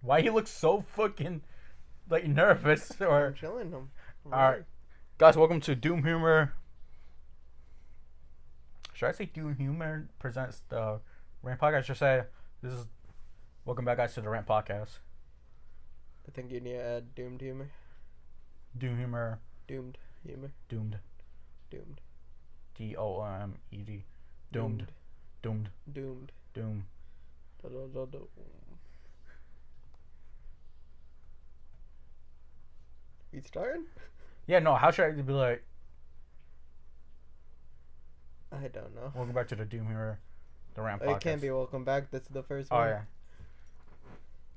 Why you look so fucking like nervous? Or I'm chilling them. all right, guys, welcome to Doom Humor. Should I say Doom Humor presents the Rant podcast? Should I say this is welcome back, guys, to the Rant podcast. I think you need to add doomed humor. Doom Humor. Doomed humor. Doomed. Doomed. DOOMED. Doomed. Doomed. Doomed. Doom. We starting? Yeah, no. How should I be like? I don't know. Welcome back to the Doom Humor, the Rant podcast. It can't be welcome back. This is the first Oh one. yeah.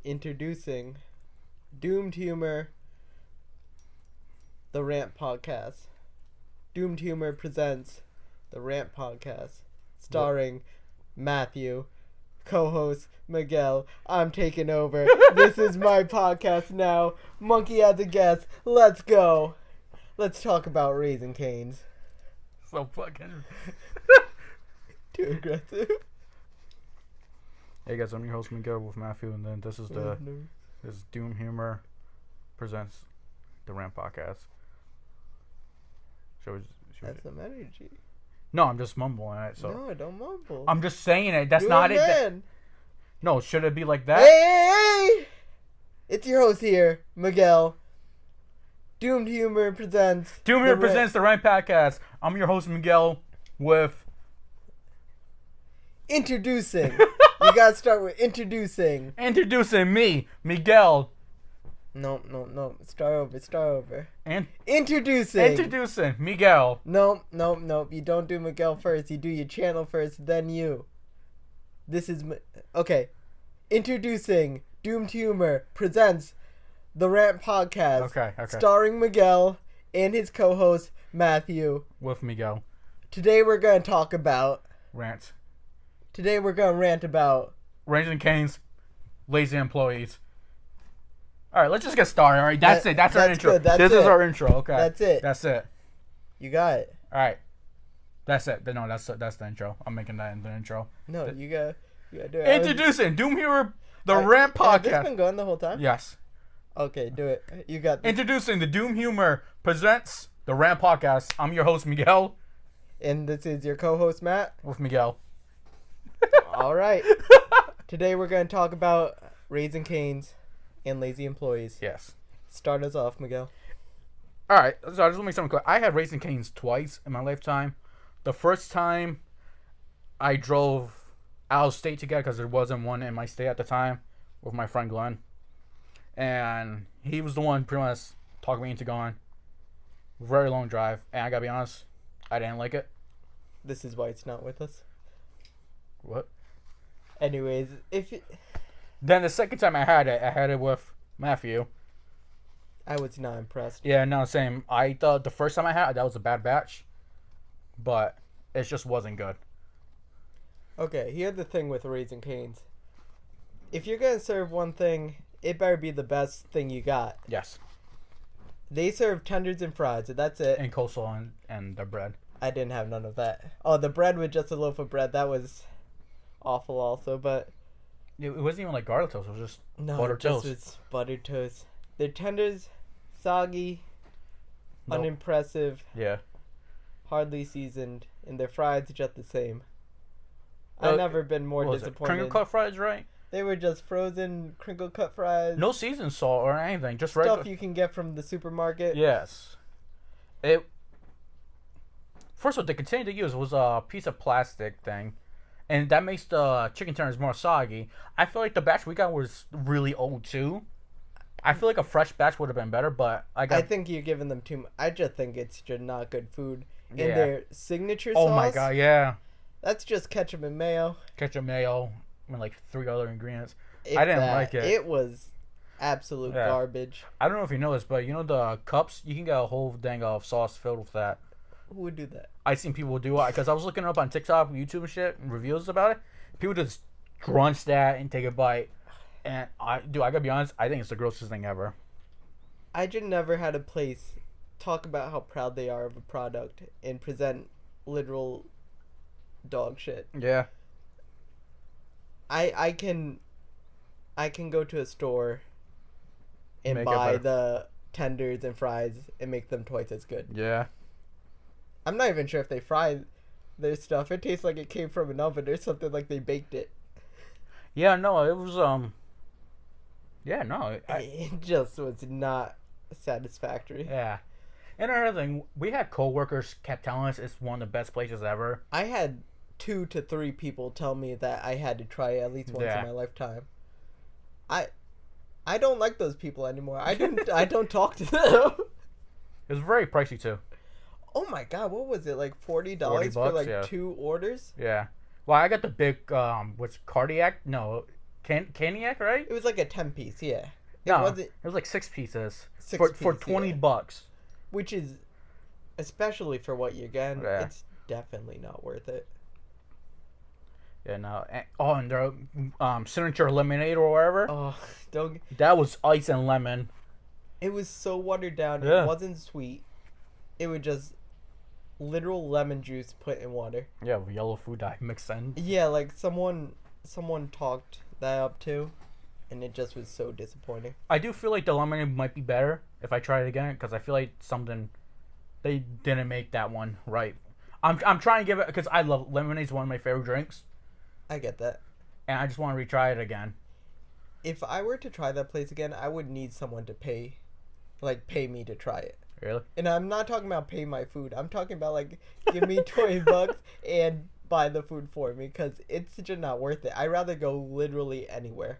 Introducing Doomed Humor, the Rant podcast. Doomed Humor presents the Rant podcast, starring Matthew, co-host Miguel. I'm taking over. This is my podcast now. Monkey as a guest. Let's go. Let's talk about Raising Cane's. So fucking. Too aggressive. Hey guys, I'm your host Miguel with Matthew, and then this is this is Doom Humor presents the Rant podcast. Should we That's some energy. No, I'm just mumbling it. So No, don't mumble. I'm just saying it. That's You're not a it. man. No, should it be like that? Hey! It's your host here, Miguel. Doomed Humor presents... Doom Humor presents the Rant podcast. I'm your host Miguel with... Introducing. You gotta start with introducing. Introducing me, Miguel. No. Start over. And Introducing. introducing Miguel. No. You don't do Miguel first. You do your channel first, then you. This is... Okay. Introducing Doomed Humor presents the Rant podcast. Okay. Starring Miguel and his co-host, Matthew. With Miguel. Today we're going to talk about... Rant. Today we're going to rant about... Raising Cane's lazy employees. All right, let's just get started. All right, that's it. That's our intro. Good. This is our intro. Okay. That's it. You got it. All right. That's it. No, that's the intro. I'm making that in the intro. No, you got to do it. Introducing Doom Humor, the Rant Has this podcast. been going the whole time? Yes. Okay, do it. You got this. Introducing the Doom Humor presents the Rant podcast. I'm your host Miguel. And this is your co-host, Matt. With Miguel. All right. Today we're going to talk about Raising Cane's and lazy employees. Yes. Start us off, Miguel. All right. So I just want to make something clear. I had Raising Cane's twice in my lifetime. The first time I drove out of state to get, because there wasn't one in my state at the time, with my friend Glenn. And he was the one pretty much talking me into going. Very long drive. And I got to be honest, I didn't like it. This is why it's not with us. What? Anyways, Then the second time I had it with Matthew. I was not impressed. Yeah, no, same. I thought the first time I had it, that was a bad batch. But it just wasn't good. Okay, here's the thing with Raising Cane's. If you're going to serve one thing, it better be the best thing you got. Yes. They serve tenders and fries, and that's it. And coleslaw and the bread. I didn't have none of that. Oh, the bread was just a loaf of bread. That was awful also, but... It wasn't even like garlic toast. It was just No, buttered this toast. was buttered toast. Their tenders, soggy, Nope. unimpressive, Yeah. hardly seasoned, and their fries just the same. I've never been more What was it? disappointed. Crinkle cut fries, right? They were just frozen crinkle cut fries. No seasoned salt or anything. Just stuff regular. you can get from the supermarket. Yes. First of all, the container they used was a piece of plastic thing. And that makes the chicken tenders more soggy. I feel like the batch we got was really old too. I feel like a fresh batch would have been better, but I think you're giving them too much. I just think it's just not good food. Yeah. And their signature sauce. Oh my god, yeah. That's just ketchup and mayo. Ketchup, mayo, and like 3 other ingredients. If I didn't that. like it. It was absolute garbage. I don't know if you know this, but you know the cups? You can get a whole dang of sauce filled with that. Who would do that? I seen people do it because I was looking up on TikTok, YouTube and shit, and reviews about it. People just crunch that and take a bite. And I gotta be honest, I think it's the grossest thing ever. I just never had a place talk about how proud they are of a product and present literal dog shit. Yeah. I can I can go to a store and Make it buy better. the tenders and fries and make them twice as good. Yeah. I'm not even sure if they fry their stuff. It tastes like it came from an oven or something, like they baked it. Yeah, no, it was yeah, no. It just was not satisfactory. Yeah. And another thing, we had coworkers kept telling us it's one of the best places ever. I had 2 to 3 people tell me that I had to try it at least once Yeah. in my lifetime. I don't like those people anymore. I don't talk to them. It was very pricey too. Oh my god, what was it, like $40 $40, for like yeah. 2 orders? Yeah. Well, I got the big what's cardiac? No, caniac, right? It was like a 10-piece, yeah. No, wasn't it was like 6 pieces 6 for piece, $20. yeah. Which is, especially for what you're getting, Yeah. it's definitely not worth it. Yeah, no. And their signature lemonade or whatever. Oh, don't. That was ice and lemon. It was so watered down. Yeah. It wasn't sweet. It was just literal lemon juice put in water. Yeah, with yellow food dye mixed in. Yeah, like someone talked that up too, and it just was so disappointing. I do feel like the lemonade might be better if I try it again because I feel like they didn't make that one right. I'm trying to give it because I love lemonade's one of my favorite drinks, I get that. and I just want to retry it again. If I were to try that place again, I would need someone to pay me to try it. Really? And I'm not talking about pay my food. I'm talking about like give me $20 and buy the food for me because it's just not worth it. I'd rather go literally anywhere.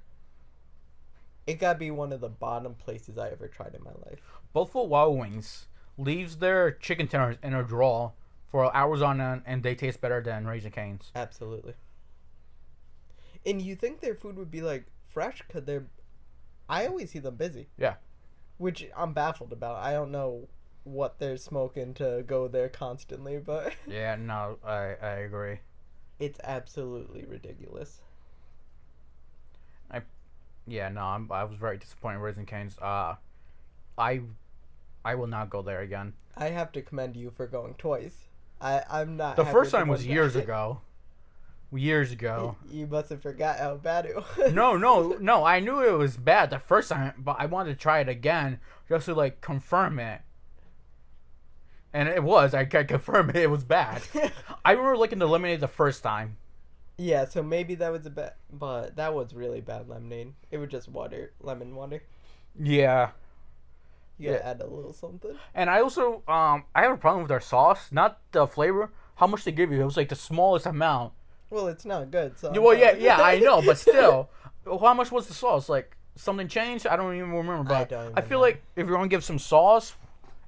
It gotta be one of the bottom places I ever tried in my life. Buffalo Wild Wings leaves their chicken tenders in a drawer for hours on end, and they taste better than Raising Cane's. Absolutely. And you think their food would be like fresh? Cause I always see them busy. Yeah. Which I'm baffled about. I don't know what they're smoking to go there constantly, but Yeah, no, I agree. it's absolutely ridiculous. Yeah, no, I was very disappointed in Raising Cane's. I will not go there again. I have to commend you for going twice. I'm not. The happy first with the time was one years that- ago. Years ago. You must have forgot how bad it was. No. I knew it was bad the first time, but I wanted to try it again just to like confirm it. And it was. I can confirm it. It was bad. I remember liking the lemonade the first time. Yeah, so maybe that was a bad, but that was really bad lemonade. It was just lemon water. Yeah. You gotta add a little something. And I also I have a problem with their sauce, not the flavor. How much they give you? It was like the smallest amount. Well, it's not good. So Well, yeah, I know, but still, how much was the sauce? Like something changed? I don't even remember. But don't I even feel know. like if you're gonna give some sauce,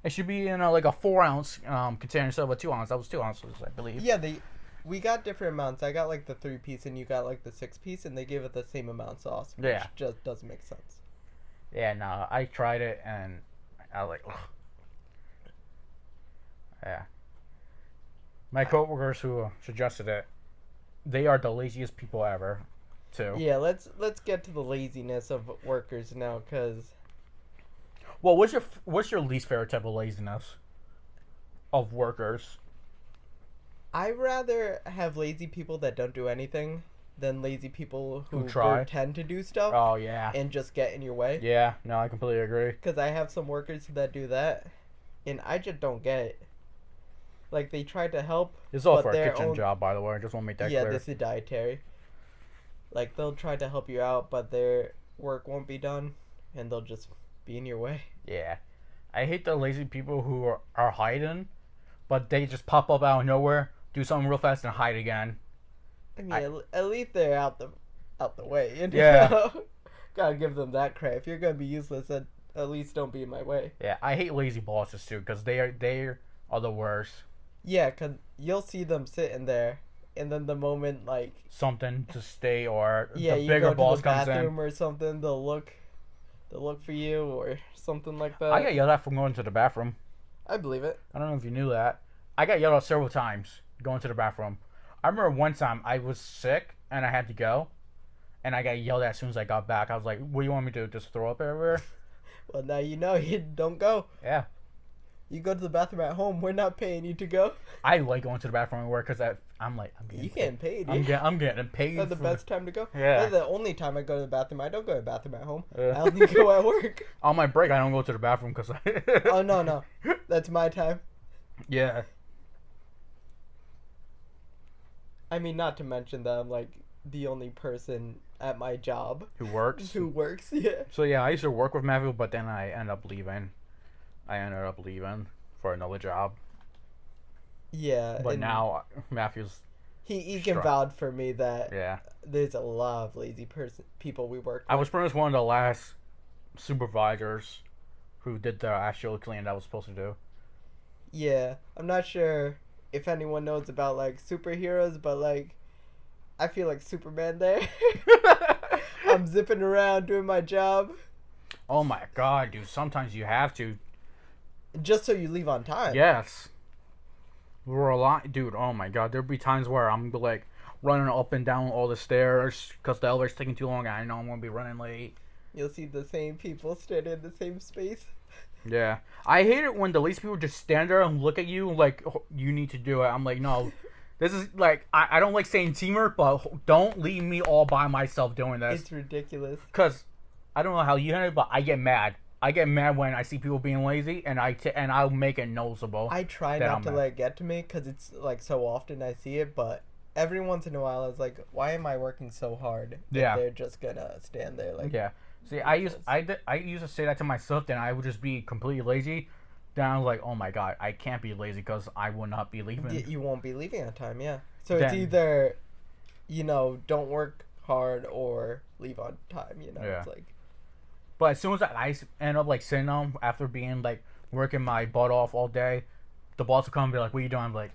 it should be in like a 4-ounce container instead of a 2-ounce. That was 2 ounces, I believe. Yeah, we got different amounts. I got like the 3-piece, and you got like the 6-piece, and they gave it the same amount of sauce. Which Yeah. just doesn't make sense. Yeah, no, I tried it and I was like, ugh. Yeah. My coworkers who suggested it, they are the laziest people ever, too. Yeah, let's get to the laziness of workers now, cause Well, what's your least favorite type of laziness of workers? I rather have lazy people that don't do anything than lazy people who try. pretend to do stuff Oh yeah, and just get in your way. yeah. No, I completely agree. Because I have some workers that do that, and I just don't get it. Like, they try to help. It's all but for a their kitchen own- job, by the way. I just want to make that Yeah, clear. this is dietary. Like, they'll try to help you out, but their work won't be done, and they'll just be in your way. Yeah, I hate the lazy people who are hiding, but they just pop up out of nowhere, do something real fast, and hide again. I mean, at least they're out the way. You know? Yeah. Gotta give them that credit. If you're gonna be useless, at least don't be in my way. Yeah, I hate lazy bosses too, because they are the worst. Yeah, cause you'll see them sitting there, and then the moment like Something to stay or yeah, the you bigger go to boss the comes bathroom in. or something, they'll look for you or something like that. I got yelled at for going to the bathroom. I believe it. I don't know if you knew that. I got yelled at several times going to the bathroom. I remember one time I was sick and I had to go, and I got yelled at as soon as I got back. I was like, "What do you want me to do? Just throw up everywhere?" Well, now you know you don't go. Yeah. You go to the bathroom at home. We're not paying you to go. I like going to the bathroom at work because I'm getting You paid. getting paid. I'm getting paid. That's the best time to go. Yeah. That's the only time I go to the bathroom. I don't go to the bathroom at home. Yeah. I only go at work. On my break, I don't go to the bathroom because Oh, no. That's my time. Yeah. I mean, not to mention that I'm, like, the only person at my job Who works? yeah. So yeah, I used to work with Matthew, but then I ended up leaving. For another job. Yeah. But now Matthew's. He can vouch for me that Yeah. there's a lot of lazy people we work with. I was pretty much one of the last supervisors who did the actual cleaning that I was supposed to do. Yeah. I'm not sure if anyone knows about, like, superheroes, but, like, I feel like Superman there. I'm zipping around doing my job. Oh my god, dude! Sometimes you have to. Just so you leave on time. Yes. We're a lot, dude. Oh my god, there'd be times where I'm like running up and down all the stairs because the elevator's taking too long. And I know I'm gonna be running late. You'll see the same people standing in the same space. Yeah, I hate it when the lazy people just stand there and look at you like, oh, you need to do it. I'm like, no. This is like, I don't like saying teamwork, but don't leave me all by myself doing this. It's ridiculous. Because I don't know how you handle it, but I get mad. I get mad when I see people being lazy, and I'll make it noticeable. I try not to let it get to me because it's like so often I see it, but every once in a while I was like, why am I working so hard? Yeah. If they're just gonna stand there like. Yeah. See, I used to say that to myself, then I would just be completely lazy. Then I was like, oh my god, I can't be lazy because I will not be leaving. You won't be leaving on time, yeah. So Then, it's either, don't work hard or leave on time, Yeah. It's like. But as soon as I end up like sitting down after being like working my butt off all day, the boss will come and be like, "What are you doing?" I'm like,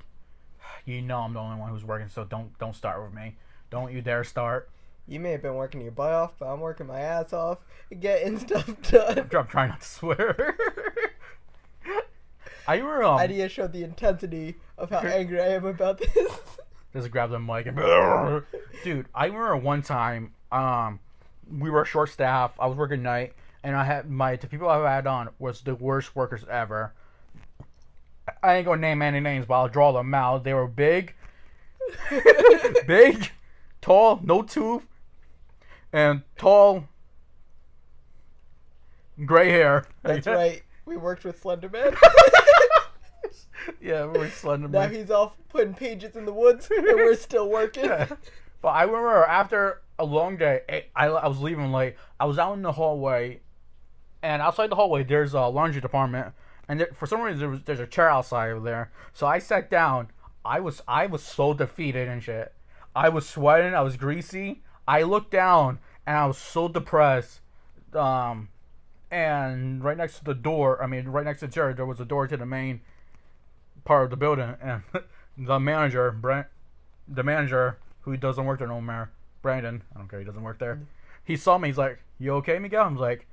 I'm the only one who's working, so don't start with me. Don't you dare start. You may have been working your butt off, but I'm working my ass off, getting stuff done. I'm trying not to swear. I remember. I need to show the intensity of how angry I am about this. Just grab the mic and dude. I remember one time. We were short staff. I was working night, and I had the people I had on was the worst workers ever. I ain't gonna name any names, but I'll draw them out. They were big, tall, no tooth, and tall, gray hair. That's right. We worked with Slenderman. Yeah, we were Slenderman. Now he's off putting pages in the woods, and we're still working. Yeah. But I remember after a long day, I was leaving late. I was out in the hallway, and outside the hallway there's a laundry department, and for some reason there's a chair outside of there. So I sat down. I was so defeated and shit. I was sweating. I was greasy. I looked down and I was so depressed. And right next to the chair, there was a door to the main part of the building, and the manager, who doesn't work there no more, Brandon, I don't care, he doesn't work there. He saw me, he's like, "You okay, Miguel?" I'm like,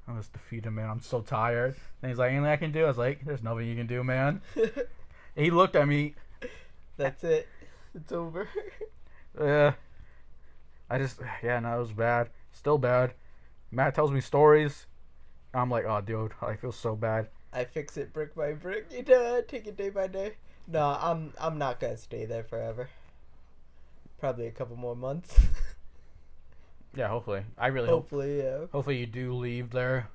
"I'm just defeated, man. I'm so tired." And he's like, "Anything I can do?" I was like, "There's nothing you can do, man." He looked at me. That's it. It's over. No, it was bad. Still bad. Matt tells me stories. I'm like, oh, dude, I feel so bad. I fix it brick by brick. Take it day by day. No, I'm not gonna stay there forever. Probably a couple more months. Yeah, hopefully. I really hopefully, yeah. Hopefully you do leave there.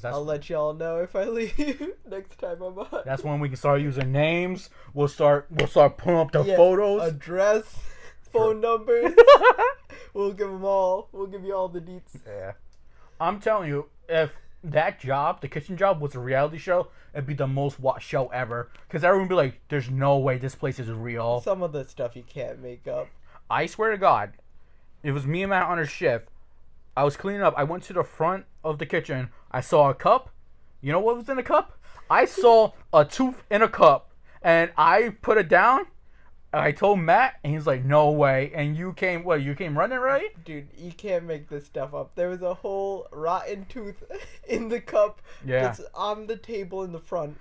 I'll let y'all know if I leave next time I'm on. That's when we can start using names. We'll start pulling up the photos, address, phone numbers. We'll give them all. We'll give you all the deets. Yeah, I'm telling you, if that job, the kitchen job, was a reality show, it'd be the most watched show ever. Because everyone would be like, "There's no way this place is real." Some of the stuff you can't make up. I swear to God, it was me and Matt on a shift. I was cleaning up. I went to the front of the kitchen. I saw a cup. You know what was in the cup? I saw a tooth in a cup. And I put it down. And I told Matt. And he's like, "No way." And you came running, right? Dude, you can't make this stuff up. There was a whole rotten tooth in the cup. Yeah. That's on the table in the front.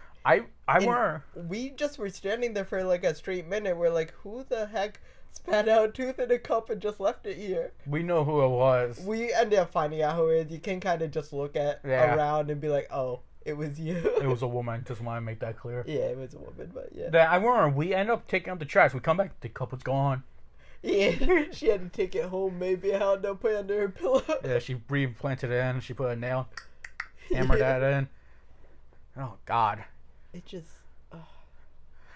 We just were standing there for like a straight minute. We're like, who the heck spat out a tooth in a cup and just left it here? We know who it was. We ended up finding out who it is. You can kind of just look around and be like, oh, It was you. It was a woman. Just want to make that clear. Yeah, it was a woman, but yeah. Then I remember we end up taking up the trash. We come back, the cup was gone. Yeah, she had to take it home. Maybe I don't know, put it under her pillow. Yeah, she planted it in. She put a nail, hammered that in. Oh God. It just.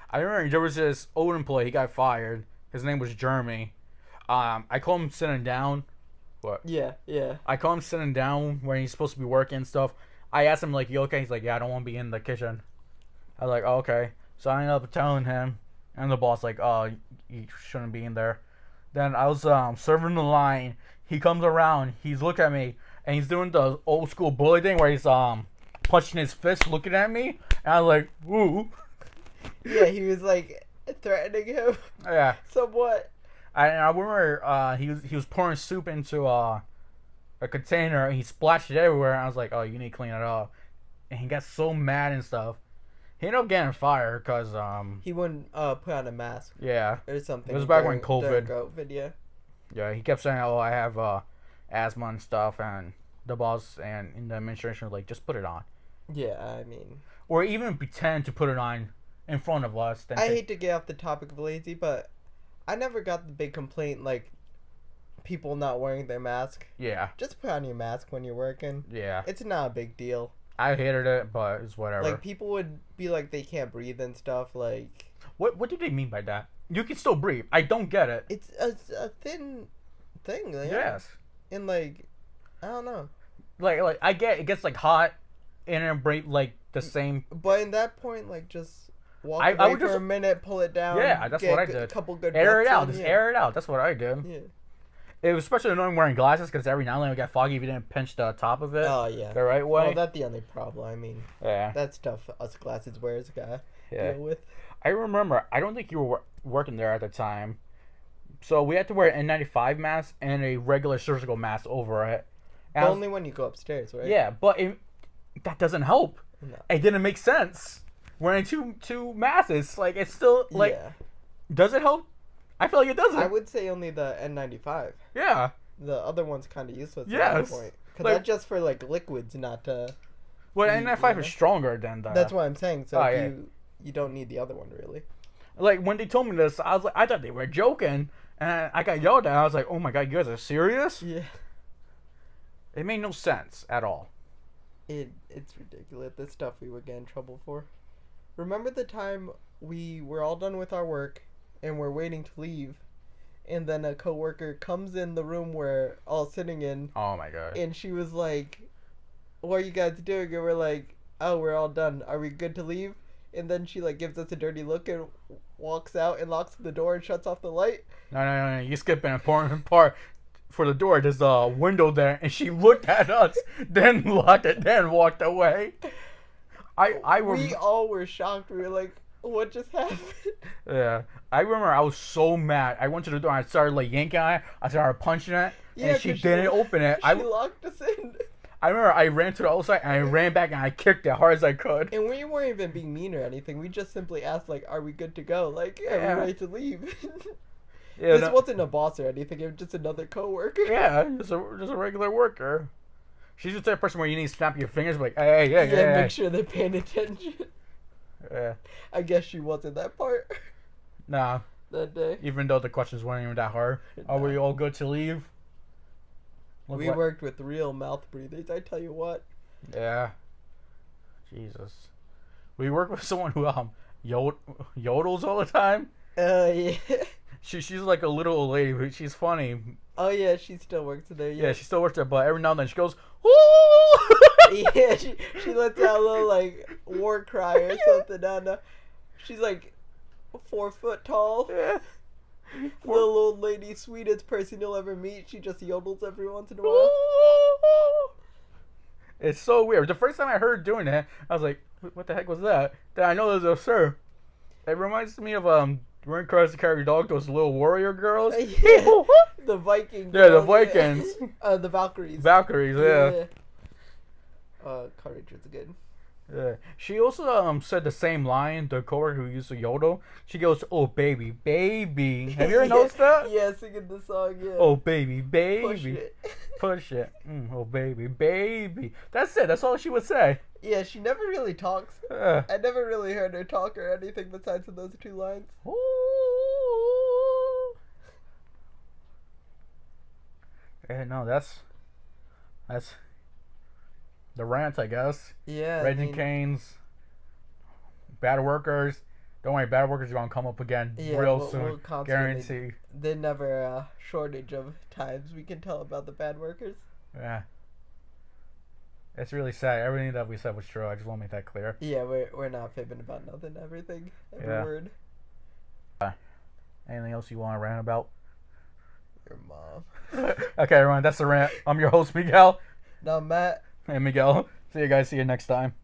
I remember there was this old employee. He got fired. His name was Jeremy. I call him sitting down. What? Yeah. I call him sitting down when he's supposed to be working and stuff. I asked him like, "You okay?" He's like, "Yeah, I don't want to be in the kitchen." I was like, "Oh, okay." So I ended up telling him, and the boss like, "Oh, you shouldn't be in there." Then I was serving the line. He comes around. He's looking at me, and he's doing the old school bully thing where he's punching his fist, looking at me, and I was like, "Ooh." Yeah, he was like threatening him. Yeah. Somewhat. I remember he was pouring soup into a container, and he splashed it everywhere. And I was like, "Oh, you need to clean it up." And he got so mad and stuff. He ended up getting fired because he wouldn't put on a mask. Yeah. Or something. It was back when COVID. COVID, yeah. Yeah, he kept saying, "Oh, I have asthma and stuff," and the boss and the administration were like, "Just put it on." Yeah, I mean. Or even pretend to put it on in front of us. I hate to get off the topic of lazy, but I never got the big complaint like people not wearing their mask. Yeah. Just put on your mask when you're working. Yeah. It's not a big deal. I hated it, but it's whatever. Like, people would be like, they can't breathe and stuff, like... What do they mean by that? You can still breathe. I don't get it. It's a thin thing. Like, Yes. And, like, I don't know. Like I get it gets, like, hot and then breathe, like, the same... But in that point, like, just walk I away would for just... a minute, pull it down. Yeah, that's what I did. A couple good air it out. in, Just yeah. air it out. That's what I did. Yeah. It was especially annoying wearing glasses because every now and then it got foggy if you didn't pinch the top of it. Oh, yeah. The right way. Well, that's the only problem. I mean, yeah. that's stuff us glasses wearers gotta Yeah. deal with. I remember, I don't think you were working there at the time. So we had to wear an N95 mask and a regular surgical mask over it. But only when you go upstairs, right? Yeah, but that doesn't help. No. It didn't make sense. Wearing two masks, like, it's still, like, Yeah. Does it help? I feel like it doesn't. I would say only the N95. Yeah. The other one's kind of useless Yes. at that point. Because Like- that's just for, like, liquids, not to... Well, You N95 know? is stronger than the... That's what I'm saying. So Oh, if yeah. you don't need the other one, really. Like, when they told me this, I was like, I thought they were joking. And I got yelled at. I was like, oh my god, you guys are serious? Yeah. It made no sense at all. It's ridiculous, the stuff we would get in trouble for. Remember the time we were all done with our work and we're waiting to leave, and then a coworker comes in the room we're all sitting in, Oh my god. and she was like, "What are you guys doing?" And we're like, "Oh, we're all done. Are we good to leave?" And then she like gives us a dirty look and walks out and locks the door and shuts off the light. No. You skipped an important part. For the door, there's a window there, and she looked at us, then locked it, then walked away. We all were shocked. We were like, "What just happened?" Yeah, I remember I was so mad. I went to the door, and I started like yanking on it. I started punching it, and she 'cause didn't open it. She locked us in. I remember I ran to the other side, and I ran back, and I kicked it hard as I could. And we weren't even being mean or anything. We just simply asked, like, "Are we good to go? Like, are Yeah. we ready to leave?" Yeah, This wasn't a boss or anything. It was just another coworker. yeah, just a regular worker. She's just that person where you need to snap your fingers, like, hey. Make sure they're paying attention. Yeah. I guess she wasn't that part Nah, that day. even though the questions weren't even that hard. Are we all good to leave? Look We what- worked with real mouth breathers. I tell you what. Yeah. Jesus. We work with someone who yodels all the time. Yeah. She's like a little old lady, but she's funny. Oh yeah, she still works there. Yeah, Yeah. she still works there, but every now and then she goes, "Ooh!" Yeah, she lets out a little like war cry or something. I don't know. She's like 4 foot tall. Yeah. Little old lady, sweetest person you'll ever meet. She just yodels every once in a while. Ooh! It's so weird. The first time I heard her doing that, I was like, "What the heck was that?" Then I know there's a sir. It reminds me of Run Across the Carry Dog, those little warrior girls. Yeah. The Vikings. Yeah, the Vikings. The Valkyries. Valkyries, yeah. Courage was good. She also said the same line. The coworker who used to yodel. She goes, "Oh baby, baby." Have you ever noticed that? Yeah, singing the song. Yeah. Oh baby, baby. Push it. Push it. Oh baby, baby. That's it. That's all she would say. Yeah, she never really talks. I never really heard her talk or anything besides those two lines. Ooh. Yeah, no, that's the rant, I guess. Yeah. Raising Cane's, Bad Workers. Don't worry, Bad Workers are gonna come up again real soon. We'll constantly, Guarantee. There's never a shortage of times we can tell about the bad workers. Yeah. It's really sad. Everything that we said was true. I just want to make that clear. Yeah, we're not fibbing about nothing. Everything, every word. Anything else you want to rant about? Your mom. Okay, everyone, that's the rant. I'm your host, Miguel. Now, Matt. Hey, Miguel. See you guys. See you next time.